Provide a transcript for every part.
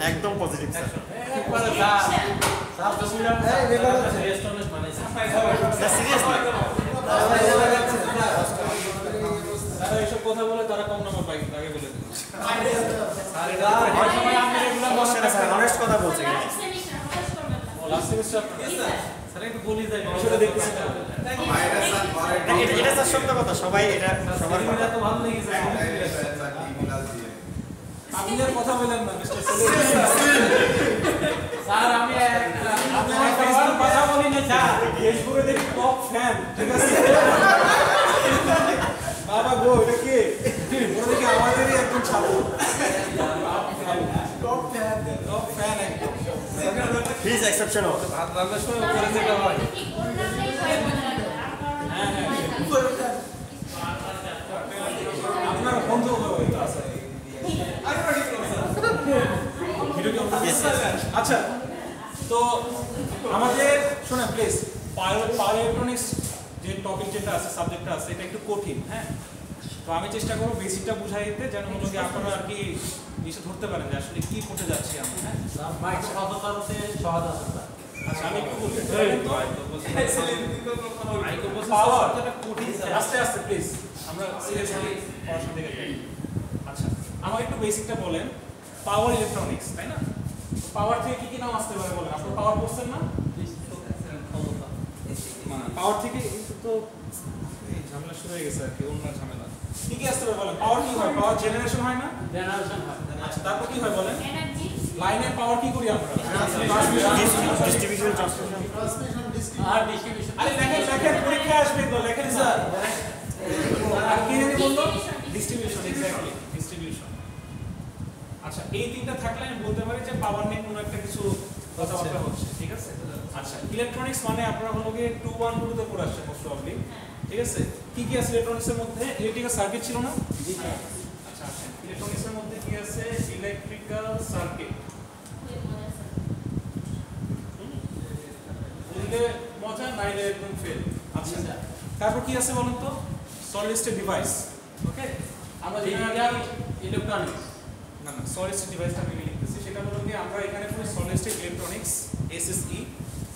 একদম positive sir. একবারে যা স্যার তো মিলাম এই রেকর্ড আছে রেস্টুরেন্ট মানে স্যার সিরিয়াসলি তারা এইসব কথা বলে তারা কম নাম্বার পায় আগে বলে দিন স্যার এটা হয় সময় আমি রেগুলার বসে না স্যার অনেস্ট কথা বলছি লাস্ট সেমিস্টার স্যার একটু বলি যাই বিষয়টা দেখতেছি না এটা স্যার সত্য কথা, সবাই এটা সবার এটা তো ভালো লেগেছে আপনি আর কথা বলেন না মিস্টার স্যার আমি আপনার ফেসবুক কথা বলি না স্যার ফেসবুকে দেখি টপ ফ্যান ঠিক আছে বাবা গো এটা কি ওরা দেখি আমাদেরই একদম ছাত্র টপ ফ্যান একদম প্লিজ এক্সেপশনাল। ভাত রান্নার সময় উপরে থেকে হয় হ্যাঁ আপনার বন্ধু হবে তো আছে আচ্ছা তো আমাদের শোনা প্লিজ পাওয়ার ইলেকট্রনিক্স যে টপিক যেটা আছে সাবজেক্টটা আছে এটা একটু কঠিন। হ্যাঁ তো আমি চেষ্টা করবো বেসিকটা বুঝাই দিতে যেন হলো কি আপনারা আর কি বিষয় ধরতে পারেন যে আসলে কি করতে যাচ্ছি আমরা। হ্যাঁ মাইক সহজতাতে সহজ আছে আচ্ছা আমি একটু বলি পাওয়ার কঠিন আস্তে আস্তে প্লিজ আমরা সিরিয়াসলি পড়াশোনা দিকে যাই। আচ্ছা আমার একটু বেসিকটা বলেন পাওয়ার ইলেকট্রনিক্স তাই না পাওয়ার থেকে কি কি নাম আসতে পারে বলেন আপনারা পাওয়ার পড়ছেন না পাওয়ার থেকে তো এই ঝামেলা শুরু হয়ে গেছে আর কি অন্য ঝামেলা কি কি আসতে পারে বলেন পাওয়ার কি হয় পাওয়ার জেনারেশন হয় না জেনারেশন হয় আচ্ছা তারপর কি হয় বলেন এনার্জি লাইনের পাওয়ার কি করি আমরা ডিস্ট্রিবিউশন ট্রান্সমিশন আর ডিস্ট্রিবিউশন আরে লেখেন পরীক্ষা আসবে তো লেখেন স্যার আর কি জানি বললো ডিস্ট্রিবিউশন এক্স্যাক্টলি ডিস্ট্রিবিউশন। আচ্ছা এই তিনটা থাকলে আমি বলতে পারি যে পাওয়ার নিয়ে কোনো একটা কিছু কথাবার্তা হচ্ছে ঠিক আছে। আচ্ছা ইলেকট্রনিক্স মানে আপনারা হলো গিয়ে 2 1 2 তে পড়ে আসছে মোস্ট প্রবাবলি ঠিক আছে। কি কি আছে ইলেকট্রনিক্সের মধ্যে ইলেকট্রিক্যাল সার্কিট ছিল না জি স্যার। আচ্ছা আচ্ছা ইলেকট্রনিক্সের মধ্যে কি আছে ইলেকট্রিক্যাল সার্কিট বুঝলে মজা নাইলে একদম ফেল। আচ্ছা তারপর কি আছে বলুন তো সলিড স্টেট ডিভাইস ওকে আমরা জেনারেল ইলেকট্রনিক্স না সলিড স্টেট ডিভাইসটা আমি লিখতেছি সেটা হলো কি আমরা এখানে পড়ি সলিড স্টেট ইলেকট্রনিক্স এসএসই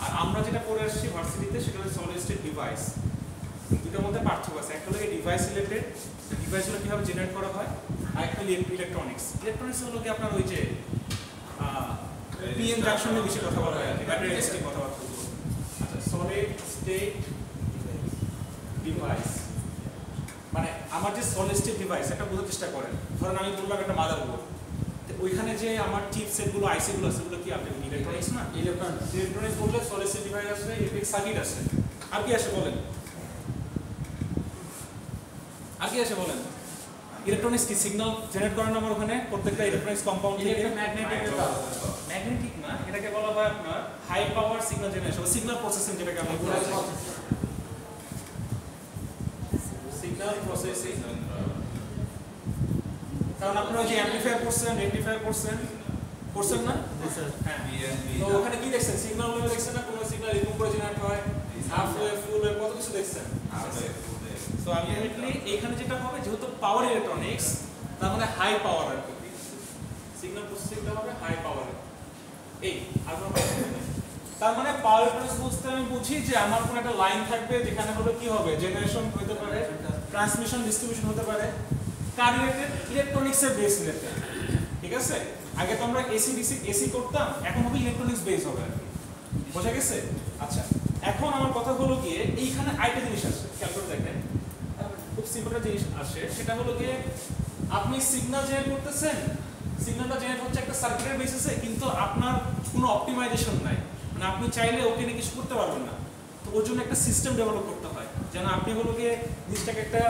আর আমরা যেটা পড়ে আসছি ভার্সিটিতে সেটা হলো সলিড স্টেট ডিভাইস। দুটোর মধ্যে পার্থক্য আছে একটা হলো ডিভাইস রিলেটেড ডিভাইসগুলো কিভাবে জেনারেট করা হয় আর একটা হলো ইলেকট্রনিক্স হলো কি আপনার ওই যে পিএম জাংশনের বিষয়ে কথা বলা হয় ব্যাটারি এসটি কথাবার্তা। আচ্ছা সলিড স্টেট ডিভাইস মানে আমার যে সলিড স্টেট ডিভাইস এটা বোঝার চেষ্টা করেন ধরেন আমি বললাম একটা মাদারবোর্ড ওইখানে যে আমার চিপসেটগুলো আইসিগুলো আছে সেগুলো কি আপনি ইলেকট্রনিক্স না ইলেকট্রনিক্স বললে সলিড স্টেট ডিভাইস আছে ইলেকট্রিক সার্কিট আছে আর কি আসে বলেন আর কি আসে বলেন ইলেকট্রনিক্স কি সিগন্যাল জেনারেট করেন আমার ওখানে প্রত্যেকটা ইলেকট্রনিক্স কম্পাউন্ড থেকে ম্যাগনেটিক না এটাকে বলা হয় আপনার high power signal generation signal processing যেটাকে আমরা বলি সিগন্যাল প্রসেসিং কারণ আপনারা যে অ্যামপ্লিফায়ার করছেন রেকটিফায়ার করছেন না হ্যাঁ তো ওখানে কি দেখছেন সিগন্যাল ওয়েভ দেখছেন না কোন সিগন্যাল এরকম করে জেনারেট হয় হাফ ওয়েভ ফুল ওয়েভ কত কিছু দেখছেন। সো আলটিমেটলি এখানে যেটা হবে যেহেতু পাওয়ার ইলেকট্রনিক্স তার মানে হাই পাওয়ার আর কি সিগন্যাল প্রসেসিংটা হবে হাই পাওয়ার এই আর কোনো তার মানে পাওয়ার ইলেকট্রনিক্স বুঝতে আমি বুঝি যে আমার কোনো একটা লাইন থাকবে যেখানে হলো কি হবে জেনারেশন হতে পারে ট্রান্সমিশন ডিস্ট্রিবিউশন হতে পারে কার রিলেটেড ইলেকট্রনিক্সের বেস রিলেটেড ঠিক আছে। আগে তো আমরা এসি ডিসি এসি করতাম এখন হবে ইলেকট্রনিক্স বেস হবে আর কি বোঝা গেছে। আচ্ছা এখন আমার কথা হলো গিয়ে এইখানে আরেকটা জিনিস আছে খেয়াল করে দেখেন খুব সিম্পল একটা জিনিস আসে সেটা হলো গিয়ে আপনি সিগন্যাল জেনারেট করতেছেন সিগন্যালটা জেনারেট হচ্ছে একটা সার্কিটের বেসিসে কিন্তু আপনার কোনো অপটিমাইজেশন নাই মানে আপনি চাইলে ওকে নিয়ে কিছু করতে পারবেন না তো ওর জন্য একটা সিস্টেম ডেভেলপ করতে হয় যেন আপনি হলো গিয়ে জিনিসটাকে একটা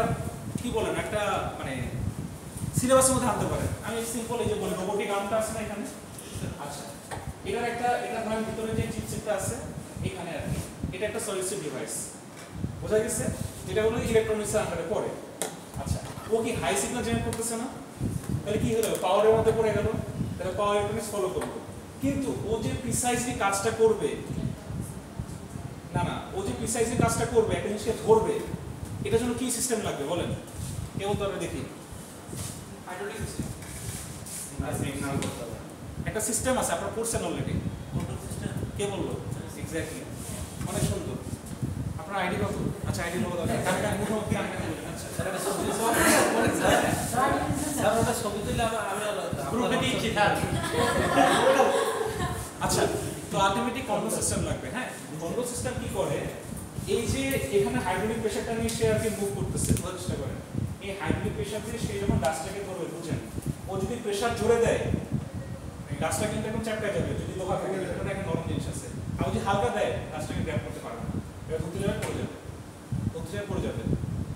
কি বলেন একটা মানে সিলেবাসের মধ্যে আনতে পারেন। আমি সিম্পল এই যে বলি রোবোটিক আর্মটা আছে না এখানে আচ্ছা এটা ধরেন ভিতরে যে চিপসেটটা আছে এখানে আর কি এটা একটা সলিড স্টেট ডিভাইস বোঝা গেছে এটা হলো ইলেকট্রনিক্সের আন্ডারে পড়ে। আচ্ছা ও কি হাই সিগন্যাল জেনারেট করতেছে না তাহলে কি হলো পাওয়ারের মধ্যে পড়ে গেল তাহলে পাওয়ার ইলেকট্রনিক্স ফলো করবে কিন্তু ও যে প্রিসাইজলি কাজটা করবে না ও যে প্রিসাইজলি কাজটা করবে একটা জিনিসকে ধরবে এটার জন্য কি সিস্টেম লাগবে বলেন কেউ তো আমরা দেখি হাইড্রোলিক সিস্টেম একটা সিস্টেম আছে আপনারা পড়ছেন অলরেডি। কে বললো? এক্স্যাক্টলি, অনেক সুন্দর। আপনার আইডি কত? আচ্ছা আইডি বলো দাদা। কার কার মুখে মুখে আমি বলি। আচ্ছা স্যার এটা ছবি স্যার ওটা ছবি তুলে আমি গ্রুপে দিয়েছি স্যার। আচ্ছা, তো আলটিমেটলি কন্ট্রোল সিস্টেম লাগবে। হ্যাঁ, কন্ট্রোল সিস্টেম কি করে? এই যে এখানে হাইড্রোলিক প্রেসারটা নিয়ে সে আর কি মুভ করতেছে, চেষ্টা করে। এই হাইড্রোলিক প্রেসার দিয়ে সে যখন গাছটাকে ধরবে, বুঝেন, ও যদি প্রেসার জোরে দেয় গাছটা কিন্তু এখন চ্যাপটা যাবে। যদি লোহা থাকে এটা একটা নরম জিনিস আছে। আর যদি হালকা দেয় গাছটাকে গ্র্যাব করতে পারবে না, এটা ধরতে যাবে পড়ে যাবে, ধরতে যাবে পড়ে যাবে।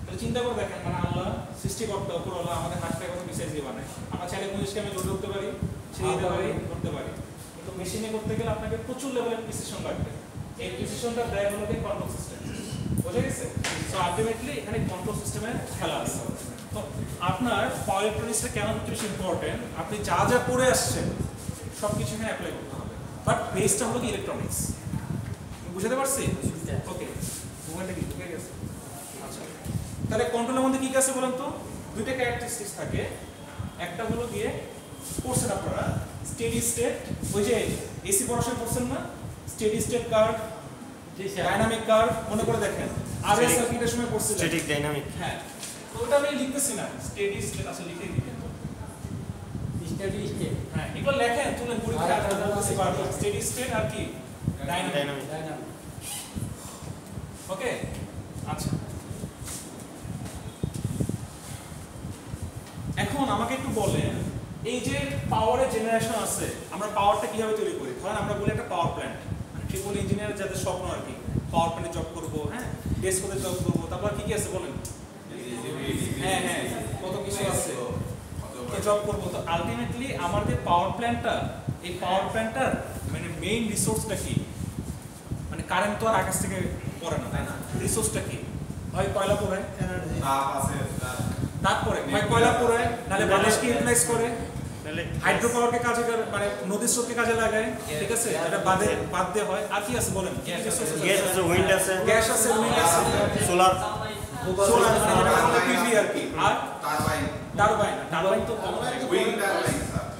তাহলে চিন্তা করে দেখেন, মানে আল্লাহ সৃষ্টিকর্তা উপরওয়ালা আমাদের হাতটা কত বিশেষ দিয়ে বানায়। আমরা চাইলে জিনিসকে আমি জোরে ধরতে পারি, ছেড়ে দিতে পারি, করতে পারি। কিন্তু মেশিনে করতে গেলে আপনাকে প্রচুর লেভেলের প্রিসিশন লাগবে। এই প্রিসিশনটা দেয় হলো কন্ট্রোল সিস্টেম। বুঝা গেছে? সো আলটিমেটলি এখানে কন্ট্রোল সিস্টেমের খেলা আছে। তো আপনার পাওয়ার ইলেকট্রনিক্সটা কেন বেশি ইম্পর্টেন্ট? আপনি যা যা পড়ে আসছেন সব কিছু এখানে অ্যাপ্লাই করতে হবে, বাট বেসটা হলো কি ইলেকট্রনিক্স। বুঝতে পারছি? ওকে, মোবাইলটা কি ঢুকে গেছে? আচ্ছা, তাহলে কন্ট্রোলের মধ্যে কি কি আছে বলেন তো? দুইটা ক্যারেক্টারিস্টিক্স থাকে। একটা হলো গিয়ে পড়ছেন আপনারা স্টেডি স্টেট, ওই যে এসি পড়াশোনা করছেন না, steady state curve, dynamic curve, মনে করে দেখেন। আরএস সার্কিটের সময় পড়ছিলেন স্ট্যাটিক ডাইনামিক। হ্যাঁ, তো ওটা আমি লিখতেছি না, স্টেডি স্টেট আসলে লিখে দিবেন তো। স্টেডি স্টেট, হ্যাঁ, এগুলো লেখেন, তুলে পরীক্ষায় বলতেছি পারবেন। স্টেডি স্টেট আর কি ডাইনামিক। ওকে, আচ্ছা, এখন আমাকে একটু বলেন, এই যে পাওয়ারের জেনারেশন আছে, আমরা পাওয়ারটা কিভাবে তৈরি করি? ধরেন আমরা বলি একটা পাওয়ার প্ল্যান্ট, ট্রিপল ইঞ্জিনিয়ার যাদের স্বপ্ন আর কি, পাওয়ার প্ল্যান্টে জব করবো, হ্যাঁ, ডেস্কোতে জব করবো, তারপর কি কি আছে বলেন? হ্যাঁ হ্যাঁ, কত কিছু আছে, জব করবো। তো আলটিমেটলি আমাদের পাওয়ার প্ল্যান্টটা, এই পাওয়ার প্ল্যান্টটার মানে মেইন রিসোর্সটা কি? মানে কারেন্ট তো আর আকাশ থেকে পড়ে না, তাই না? রিসোর্সটা কি? হয় কয়লা পোড়ায়, তারপরে হয় কয়লা পোড়ায়, নাহলে বাতাসকে ইউটিলাইজ করে, হাইড্রো পাওয়ারকে কাজে, মানে নদীর স্রোতকে কাজে লাগায়, ঠিক আছে, এটা বাদ দিয়ে হয়। আর কি আছে বলেন? গ্যাস আছে, উইন্ড আছে, গ্যাস আছে, উইন্ড আছে, সোলার, সোলার মানে যেটা বলে পিভি আর কি। আর টারবাইন, টারবাইন তো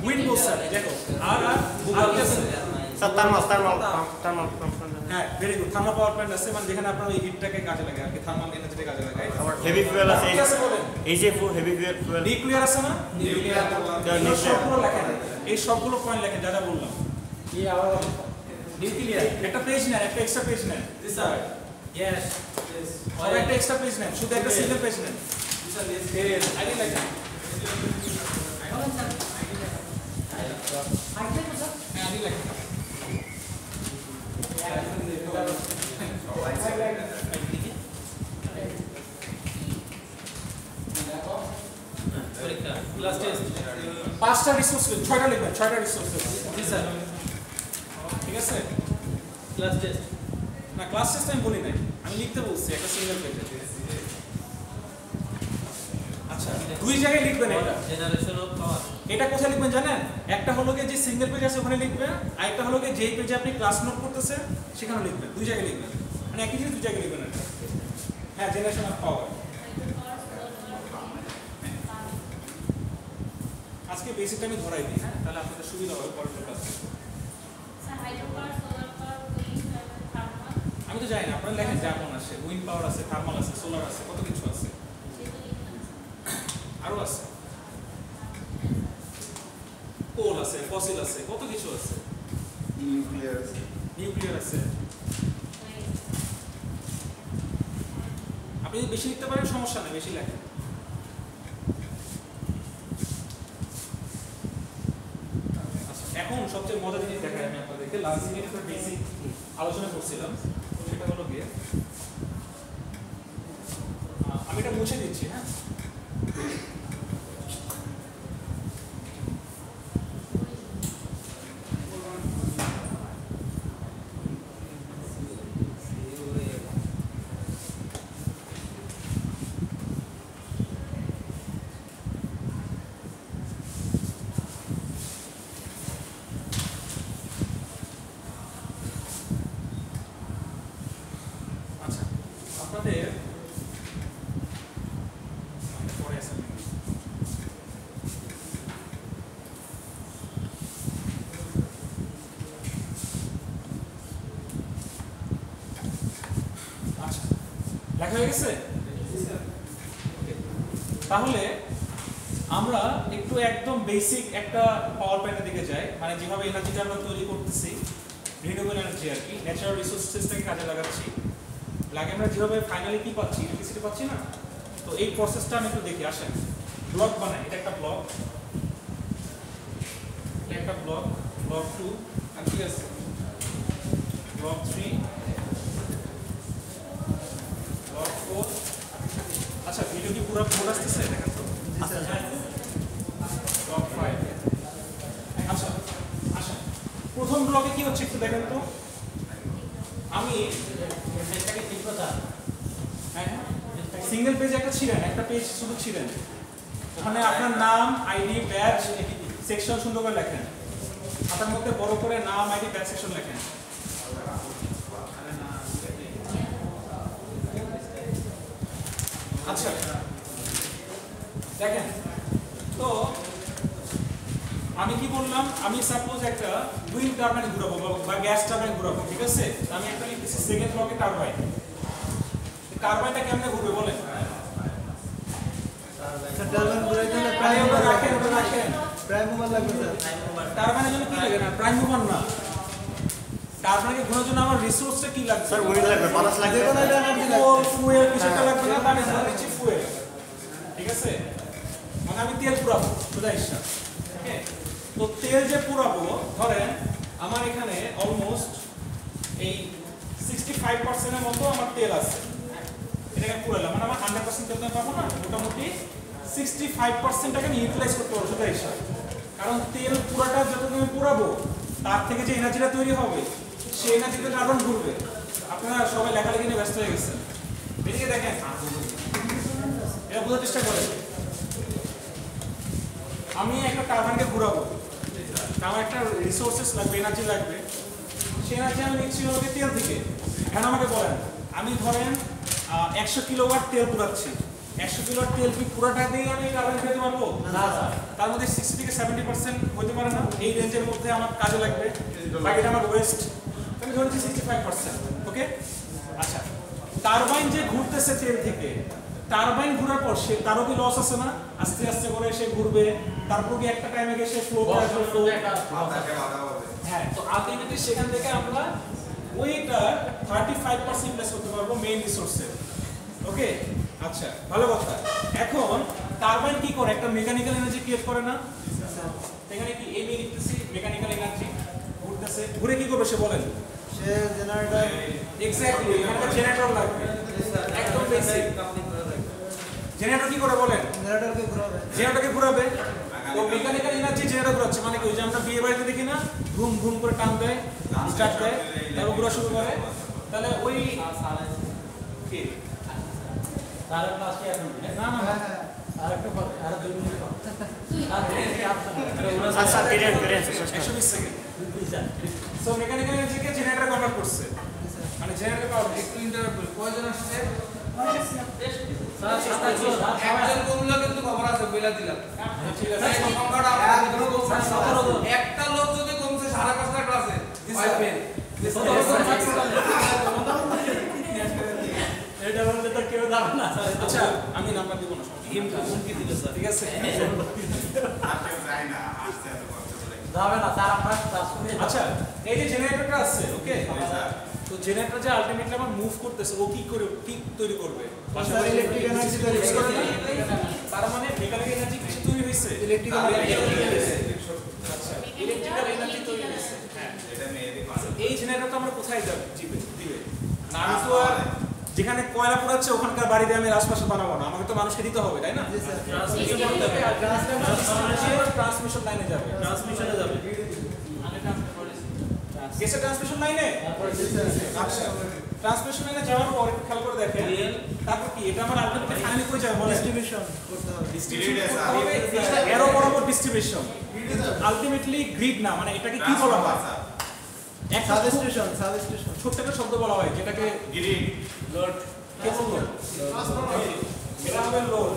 উইন্ড বলছেন, দেখো। আর কি আছে? Sir thermal. হ্যাঁ, very good, thermal power plant আছে, মানে যেখানে আপনারা এই হিটটাকে কাজে লাগায় আর কি, থার্মাল এনার্জিটাকে কাজে লাগায়। আবার হেভি ফুয়েল আছে, কি আছে বলেন? এই যে হেভি ফুয়েল, নিউক্লিয়ার আছে না? নিউক্লিয়ার সবগুলো লেখেন, এই সবগুলো পয়েন্ট লেখেন যা যা বললাম। কি আবার নিউক্লিয়ার একটা পেজ নেন, একটা এক্সট্রা পেজ নেন। জি স্যার, ইয়েস সবাই একটা এক্সট্রা পেজ নেন, শুধু একটা সিঙ্গেল পেজ নেন। জি স্যার, ইয়েস আইডি লেখেন। আইডি লেখেন। ক্লাস টেস্ট 5টা রিসোর্স, 6টা লিখবেন, 6টা রিসোর্স। জি স্যার, ঠিক আছে। ক্লাস টেস্ট না, ক্লাস টেস্ট আমি বলি নাই, আমি লিখতে বলছি একটা সিঙ্গেল পেজে। আচ্ছা, দুই জায়গায় লিখবেন এটা। জেনারেশন অফ পাওয়ার, এটা কোথায় লিখবেন জানেন? একটা হলো যে সিঙ্গেল পেজ আছে ওখানে লিখবেন, আর একটা হলো যেই পেজে আপনি ক্লাস নোট করতেছেন সেখানে লিখবেন। দুই জায়গায় লিখবেন, মানে একই জিনিস দুই জায়গায় লিখবেন। হ্যাঁ, জেনারেশন অফ পাওয়ার। আজকে বেসিকটা আমি ধরাই দিই, হ্যাঁ, তাহলে আপনাদের সুবিধা হবে পরের ক্লাসে। আমি তো জানি না, আপনারা লেখেন যা কোন আছে, উইন্ড পাওয়ার আছে, থার্মাল আছে, সোলার আছে, কত কিছু আছে, আরো আছে, কোল আছে, ফসিল আছে, কত কিছু আছে, নিউক্লিয়ার আছে। আপনি যদি বেশি লিখতে পারেন সমস্যা নেই, বেশি লেখেন। এখন সবচেয়ে মজার জিনিস দেখাই আমি আপনাদেরকে। লাস্ট দিন একটা বেসিক আলোচনা করছিলাম, সেটা হলো গিয়ে আমি এটা মুছে দিচ্ছি। হ্যাঁ, আপনাদের পরে আছে লেখা হয়ে গেছে? তাহলে আমরা একটু একদম বেসিক একটা পাওয়ার প্ল্যান্টের দিকে যাই, মানে যেভাবে এনার্জিটা আমরা তৈরি করতেছি, রিনিউয়েবল এনার্জি আর কি, ন্যাচারাল রিসোর্সেসটাকে কাজে লাগাচ্ছি, লাগে আমরা যেভাবে ফাইনালি কি পাচ্ছি, ইলেকট্রিসিটি পাচ্ছি না? তো এই প্রসেসটা আমি একটু দেখি, আসেন ব্লক বানাই। এটা একটা ব্লক, এটা একটা ব্লক, ব্লক 2 আর কি আছে, ব্লক 3, ব্লক 4। আচ্ছা ভিডিও কি পুরো বোর্ড আসতেছে দেখেন তো? ব্লক 5। আচ্ছা আচ্ছা, প্রথম ব্লকে কি হচ্ছে একটু দেখেন তো। আমি সিঙ্গেল পেজ একটা ছিলেন, একটা পেজ শুধু ছিলেন, ওখানে আপনার নাম, আইডি, ব্যাচ, সেকশন সুন্দর করে লেখেন, খাতার মধ্যে বড় করে নাম, আইডি, ব্যাচ, সেকশন লেখেন। আচ্ছা দেখেন তো, আমি কি বললাম, আমি সাপোজ একটা উইন্ড টারবাইন ঘুরাবো বা গ্যাস টারবাইন ঘুরাবো, ঠিক আছে? আমি একটা লিখতেছি সেকেন্ড ব্লকে টারবাইন। টারবাইনটা কেমনে ঘুরবে বলেন? টারবাইনের জন্য কি লাগে না, প্রাইম মুভার না, টারবাইনকে ঘোরানোর জন্য আমার রিসোর্সটা কি লাগবে? স্যার উইন্ড লাগবে, বাতাস লাগবে, ফুয়েল কিছুটা লাগবে না, তাহলে ধরে নিচ্ছি ফুয়েল, ঠিক আছে? মানে আমি তেল পুরাবো, সোজা হিসাব। ওকে, তো তেল যে পুরাবো, ধরেন আমার এখানে অলমোস্ট এই 65% এর মতো আমার তেল আছে, এটাকে পুরালাম, মানে আমার 100% তেল পাবো না, মোটামুটি 65%টাকে আমি ইউটিলাইজ করতে পারবো সোজা হিসাব। কারণ তেল পুরাটা যত তুমি পুরাবো, তার থেকে যে এনার্জিটা তৈরি হবে, সেই এনার্জিতে কার্বন ঘুরবে। আপনারা সবাই লেখালেখি নিয়ে ব্যস্ত হয়ে গেছেন, এদিকে দেখেন, এটা বোঝার চেষ্টা করেন। আমি একটা টারবাইনকে ঘুরাবো, আমার একটা রিসোর্সেস লাগবে, এনার্জি লাগবে, সেই এনার্জি আমি নিচ্ছি হলো তেল থেকে। এখন আমাকে বলেন, আমি ধরেন 100 কিলোওয়াট তেল পুরাচ্ছি, 100 কিলোওয়াট তেল কি পুরোটা দিয়ে আমি টারবাইন খেতে পারবো না? তার মধ্যে 60 থেকে 70% হতে পারে না, এই রেঞ্জের মধ্যে আমার কাজে লাগবে, বাকিটা আমার ওয়েস্ট, আমি ধরেছি 65%। ওকে, আচ্ছা টারবাইন যে ঘুরতেছে তেল থেকে, টারবাইন ঘোরার পর সে তারও কি লস আছে না? আস্তে আস্তে করে সে ঘুরবে, তারপর কি একটা টাইমে গিয়ে সে ফ্লো করে আসবে। হ্যাঁ, তো আলটিমেটলি সেখান থেকে আমরা ওইটা 35% প্লেস করতে পারবো মেইন রিসোর্সে। ওকে, আচ্ছা ভালো কথা। এখন টারবাইন কি করে, একটা মেকানিক্যাল এনার্জি ক্রিয়েট করে না? এখানে কি এমই লিখতেছি, মেকানিক্যাল এনার্জি ঘুরতেছে, ঘুরে কি করবে সে বলেন? সে জেনারেটর, এক্স্যাক্টলি, এখানে জেনারেটর লাগবে, একদম বেসিক। জেনারেটর কি করে বলেন? জেনারেটরকে ঘোরাবে, জেনারেটরকে ঘোরাবে। তো মেকানিক্যাল এনার্জি জেনারেটর ঘোরাচ্ছে, মানে কি ওই যে আমরা বিয়ে বাড়িতে দেখি না, ঘুম ঘুম করে টান দেয়, স্টার্ট দেয়, তারপর ঘোরা শুরু করে, তাহলে ওই কি তার ক্লাস কি এখন না না হ্যাঁ হ্যাঁ, আরেকটা আর 2 মিনিট আচ্ছা, 120 সেকেন্ড। সো মেকানিক্যাল এনার্জিকে জেনারেটর কনভার্ট করছে, মানে জেনারেটর পাওয়ার একটু ইন্টারভেল কয়জন আসছে? একজন কমলো কিন্তু খবর আছে বইলা দিলাম। ঠিক আছে, একটা লোক যদি কমছে 5.5 ক্লাসে এটা বলতে তো কেউ দাম না। আচ্ছা আমি নাম্বার দিব না, হুমকি দিল স্যার, ঠিক আছে? যাবে না স্যার, আমরা ক্লাস করে। আচ্ছা এই যে জেনারেটরটা আছে, ওকে, তো জেনারেটর যে আলটিমেটলি আমার মুভ করতেছে, ও কি করে, কি তৈরি করবে? স্যার ইলেকট্রিক এনার্জি তৈরি করে, তার মানে মেকানিক্যাল এনার্জি কিছু তৈরি হয়েছে, ইলেকট্রিক্যাল আচ্ছা ইলেকট্রিক্যাল এনার্জি তৈরি হয়েছে। হ্যাঁ, এই জেনারেটরটা আমরা কোথায় যাবে দিবে না? আমি তো আর যেখানে কয়লা পোড়াচ্ছে ওখানকার বাড়িতে আমি আশপাশে বানাবো না, আমাকে তো মানুষকে দিতে হবে, তাই না? ট্রান্সমিশন লাইনে যাবে, ট্রান্সমিশনে যাবে, গেছে ট্রান্সমিশন লাইনে। আচ্ছা ট্রান্সমিশন লাইনে যাওয়ার পর একটু খেয়াল করে দেখেন, তারপর কি এটা আমার আলটিমেটলি ফাইনালি কই যাবে বলেন? ডিস্ট্রিবিউশন করতে হবে, এরো বরাবর ডিস্ট্রিবিউশন, আলটিমেটলি গ্রিড না, মানে এটাকে কি বলা হয়? একটা সাবস্টেশন, ছোট্ট একটা শব্দ বলা হয় যেটাকে গ্রিড, লোড, কে বললো? এটা হবে লোড।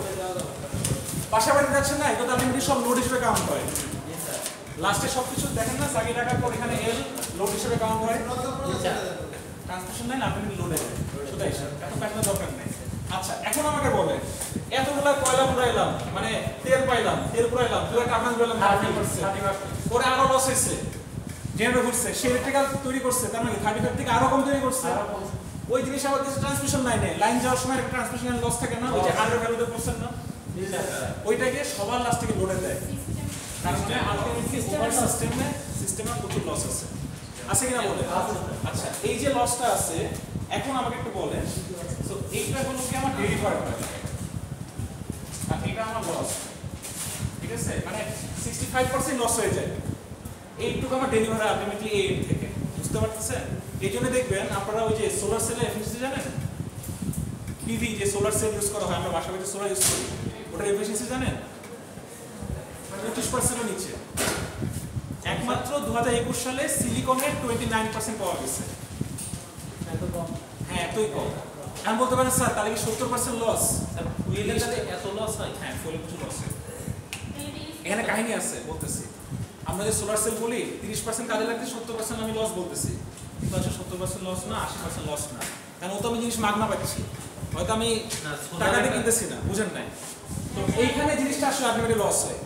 পাশাপাশি যাচ্ছেন না, এটা তো আলটিমেটলি সব লোড হিসেবে কাউন্ট হয়। লাস্টে সবকিছু দেখেন না, সাকি টাকার পর এখানে এল লোড হিসেবে কাউন্ট হয়। ট্রান্সমিশন লাইন আলটিমেটলি লোডে যায় সেটাই স্যার এত প্যাটার্ন দরকার নেই আচ্ছা এখন আমাকে বলেন এতগুলা কয়লা পুরাইলাম মানে তেল পাইলাম তেল পুরাইলাম দুই একটা আকাশ পেলাম 30% পরে আরো লস হয়েছে জেনারেটর ঘুরছে সে ইলেকট্রিক্যাল তৈরি করছে তার মানে 35 থেকে আরো কম তৈরি করছে ওই জিনিস আবার কিছু ট্রান্সমিশন লাইনে লাইন যাওয়ার সময় একটা ট্রান্সমিশন লাইন লস থাকে না ওই যে আরো ভ্যালুতে পড়ছেন না ওইটাকে সবার লাস্ট থেকে লোডে দেয় কারণ আলটিমেটলি ওভার সিস্টেমে প্রচুর লস আছে আছে কিনা বলে আচ্ছা এই যে লসটা আছে এখন আমাকে একটু বলেন সো এইটা হলো কি আমার ডেলিভার হয় আর এটা আমার লস ঠিক আছে মানে 65% লস হয়ে যায় এইটুকু আমার ডেলিভার হয় আলটিমেটলি এই এন্ড থেকে বুঝতে পারতেছেন এই জন্য দেখবেন আপনারা ওই যে সোলার সেলের এফিসিয়েন্সি জানেন পিভি যে সোলার সেল ইউজ করা হয় আমরা বাসা বাড়িতে সোলার ইউজ করি ওটার এফিসিয়েন্সি জানেন 25% নিচে একমাত্র 2021 সালে সিলিকনের 29% পাওয়া গেছে এত কম হ্যাঁ এতই কম আমি বলতে পারেন স্যার তাহলে কি 70% লস স্যার ফুয়েলের সাথে এত লস হয় হ্যাঁ ফুয়েল কিছু লস হয় এখানে কাহিনী আছে বলতেছি আমরা যে সোলার সেল বলি 30% কাজে লাগতে 70% আমি লস বলতেছি কিন্তু আসলে 70% লস না 80% লস না কারণ ও তো আমি জিনিস মাগনা পাচ্ছি হয়তো আমি টাকা দিয়ে কিনতেছি না বুঝেন নাই তো এইখানে জিনিসটা আসলে আলটিমেটলি লস হয়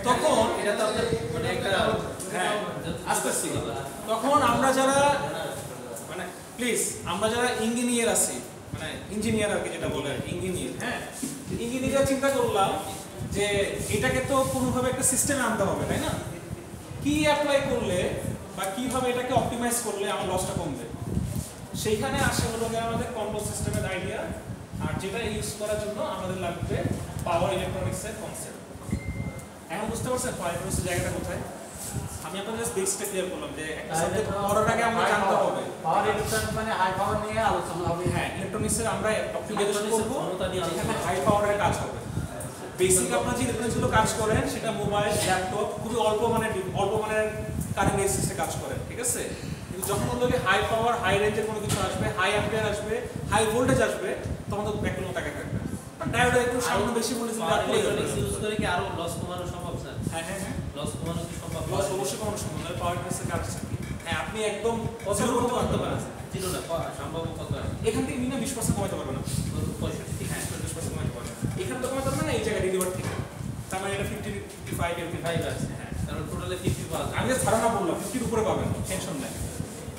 তখন এটা তো আপনার মানে একটা হ্যাঁ আসতেছি তখন আমরা যারা মানে প্লিজ আমরা যারা ইঞ্জিনিয়ার আছি মানে ইঞ্জিনিয়ার আর কি যেটা বলে ইঞ্জিনিয়ার হ্যাঁ ইঞ্জিনিয়ার চিন্তা করলাম যে এটাকে তো কোনোভাবে একটা সিস্টেমে আনতে হবে তাই না কি অ্যাপ্লাই করলে বা কিভাবে এটাকে অপটিমাইজ করলে আমার লসটা কমবে সেইখানে আসে হলো আমাদের কন্ট্রোল সিস্টেমের আইডিয়া আর যেটা ইউজ করার জন্য আমাদের লাগবে পাওয়ার ইলেকট্রনিক্সের কনসেপ্ট এখন বুঝতে পারছেন পাওয়ার ইলেকট্রনিক্সের জায়গাটা কোথায় আমি আপনাদের জাস্ট বেসটা ক্লিয়ার করলাম যে একটা সাবজেক্ট পড়ার আগে আমরা জানতে হবে পাওয়ার ইলেকট্রনিক্স মানে হাই পাওয়ার নিয়ে আলোচনা হবে হ্যাঁ ইলেকট্রনিক্সের আমরা অপটিমাইজেশন করব যেখানে হাই পাওয়ারের কাজ হবে বেসিক আপনারা যে ইলেকট্রনিক্সগুলো কাজ করেন সেটা মোবাইল ল্যাপটপ খুবই অল্প মানের কারেন্ট এসিসে কাজ করেন ঠিক আছে কিন্তু যখন ওগুলোকে হাই পাওয়ার হাই রেঞ্জের কোনো কিছু আসবে হাই অ্যাম্পিয়ার আসবে হাই ভোল্টেজ আসবে তখন তো একটু টাকা থাকবে ডায়োড একটু সামান্য বেশি ভোল্টেজ ইলেকট্রনিক্স ইউজ করে কি আরো লস কমানো সম্ভব স্যার হ্যাঁ হ্যাঁ হ্যাঁ লস কমানো কি সম্ভব লস অবশ্যই কমানো সম্ভব না পাওয়ার ইলেকট্রনিক্সের কাজ হ্যাঁ আপনি একদম কত করতে করতে পারেন পারবেন ছিল না সম্ভব কত এখান থেকে মিনিমাম 20% কমাতে পারবেন না 65 ঠিক হ্যাঁ 20% কমাতে পারবেন এখানে তো কমাতে পারবেন না এই জায়গায় ডেলিভার থেকে তার মানে এটা 50 55 55 আছে হ্যাঁ কারণ টোটালি 50 পাওয়া আমি যে ধারণা বললাম 50 এর উপরে পাবেন টেনশন নাই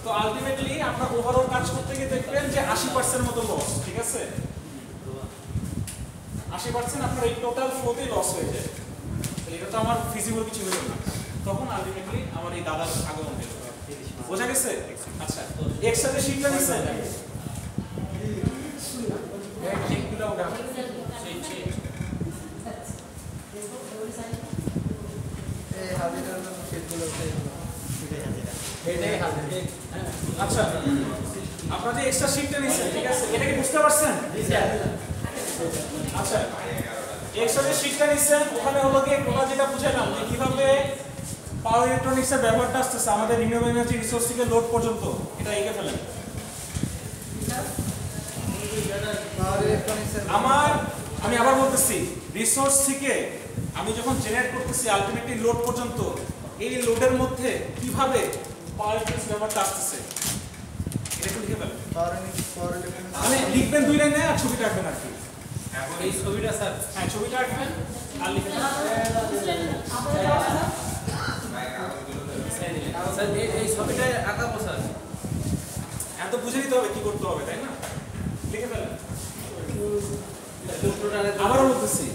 তো আলটিমেটলি আপনার ওভারঅল কাজ করতে গিয়ে দেখবেন যে 80% মতো লস ঠিক আছে 80% আপনার এই টোটাল ফ্লোতেই লস হয়ে যায় এটা তো আমার ফিজিবল কিছু হলো না তখন আলটিমেটলি আমার এই দাদার আগমন হলো বোঝা গেছে আচ্ছা একসাথে শিখলে নিছেন এই শিখগুলো ওটা সেই এই হাজিরার শেডগুলো এটাই হাজির আচ্ছা আপনারা যে এক্সট্রা শিটটা নিছেন ঠিক আছে এটা কি বুঝতে পারছেন আচ্ছা এক্সট্রা যে শিটটা নিছেন ওখানে হলো কি তোমরা যেটা বুঝাইলাম যে কিভাবে পাওয়ার ইলেকট্রনিক্সের ব্যবহারটা আসতেছে আমাদের রিনিউয়েবল এনার্জি রিসোর্স থেকে লোড পর্যন্ত এটা এঁকে ফেলেন পাওয়ার ইলেকট্রনিক্স আমি আবার বলতেছি রিসোর্স থেকে আমি যখন জেনারেট করতেছি আলটিমেটলি লোড পর্যন্ত এই লোডের মধ্যে কিভাবে পাওয়ার ইলেকট্রনিক্স ব্যবহারটা আসতেছে এটা একটু লিখে ফেলেন পাওয়ার ইলেকট্রনিক্স মানে লিখবেন দুই লাইনে আর ছবিটা আঁকবেন আর কি এই ছবিটা স্যার হ্যাঁ ছবিটা আঁকবেন আর লিখবেন স্যার এই ছবিটা আঁকাবো স্যার এত বুঝে নিতে হবে কি করতে হবে তাই না লিখে ফেলেন আবারও বলতেছি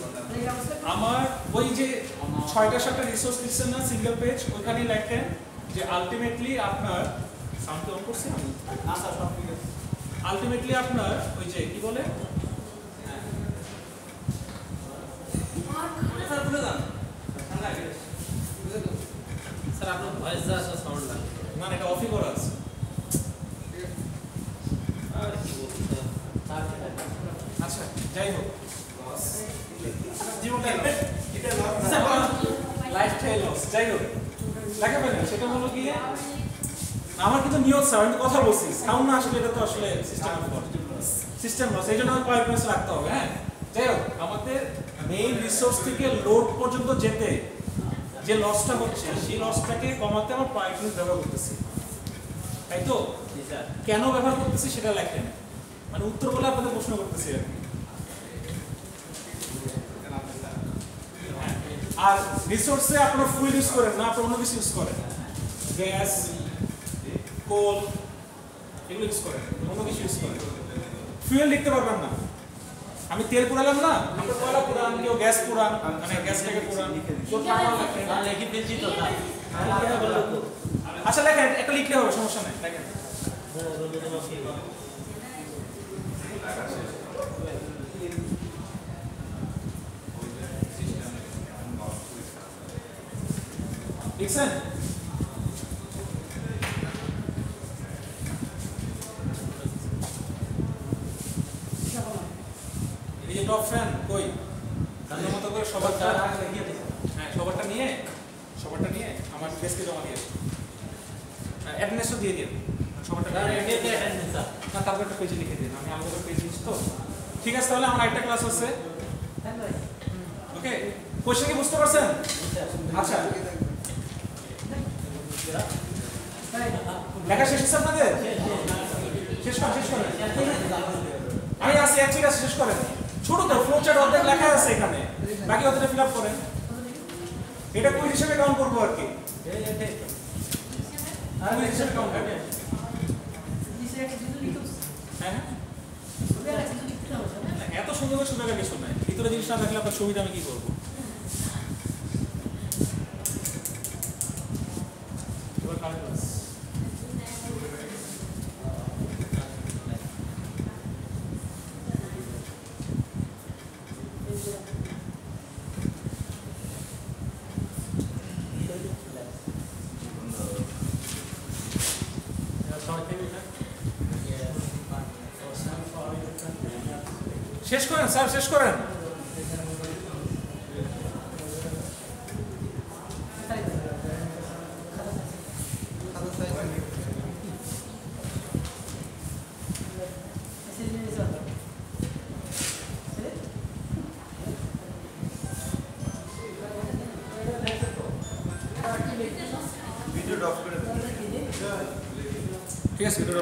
আমার ওই যে 6টা 7টা রিসোর্স লিখছেন না সিঙ্গেল পেজ ওইখানে লেখেন যে আলটিমেটলি আপনার সাউন্ড অন করছি আমি আচ্ছা সব ঠিক আছে আলটিমেটলি আপনার ওই যে কি বলে স্যার আপনার ভয়েস যা আসা সাউন্ড লাগে না এটা অফই করা আছে আর কি বলবো স্যার আচ্ছা যাই হোক জীবনটা লাইফস্টাইল লস যাই হোক লেখা পেলেন সেটা হলো গিয়ে আমার কিন্তু নিয়ত স্যার আমি কথা বলছি সাউন্ড না আসলে এটা তো আসলে সিস্টেম লস এই জন্য আমার পাওয়ার ইলেকট্রনিক্স রাখতে হবে হ্যাঁ যাই হোক আমাদের মেইন রিসোর্স থেকে লোড পর্যন্ত যেতে যে লসটা হচ্ছে সেই লসটাকে কমাতে আমার পাওয়ার ইলেকট্রনিক্স ব্যবহার করতেছি তাই তো? জি স্যার। কেন ব্যবহার করতেছি সেটা লেখেন, মানে উত্তর বলে আপনাদের প্রশ্ন করতেছি আর কি। আর রিসোর্সে আপনারা ফুয়েল ইউজ করেন না, আপনারা অন্য কিছু ইউজ করেন, গ্যাস, কোল এগুলো ইউজ করেন, অন্য কিছু ইউজ করেন। ফুয়েল লিখতে পারবেন না। আমি তেল পুরালাম না, আপনি কয়লা পুরান, কেউ গ্যাস পুরান, মানে গ্যাসটাকে পুরান, কেউ টাকা লেখেন। আর লিখে ফেলছি তো স্যার। আচ্ছা লেখেন, একটা লিখলে হবে, সমস্যা নেই, লেখেন। লিখছেন? এই যে টপ ফ্যান কই তার মতো করে সবারটা, হ্যাঁ সবারটা নিয়ে আমার ডেস্কে জমা দিয়ে অ্যাটেন্ডেন্সও দিয়ে দিন সবারটা। স্যার এটাতে অ্যাটেন্ডেন্স স্যার। না তারপর একটা পেজে লিখে দিন, আমি আলাদা করে পেজ দিচ্ছি তো। ঠিক আছে, তাহলে আমার একটা ক্লাস হচ্ছে। ওকে, কোশ্চেন কি বুঝতে পারছেন? আচ্ছা, লেখা শেষ হচ্ছে আপনাদের? শেষ করেন। আমি আসি, এক ঠিক আছে, শেষ করেন। ছোট তো ফ্লো চার্ট অর্ধেক লেখা আছে এখানে, বাকি অর্ধেকটা ফিল আপ করেন। এটা কুইজ হিসেবে কাউন্ট করবো আর কি। কুইজ হিসেবে কাউন্ট করবো। হ্যাঁ এত সুন্দর করে সুন্দর কিছু নাই, ভিতরে জিনিস না থাকলে আপনার ছবিটা আমি কি করবো? শেষ করেন স্যার, শেষ করেন। ঠিক আছে।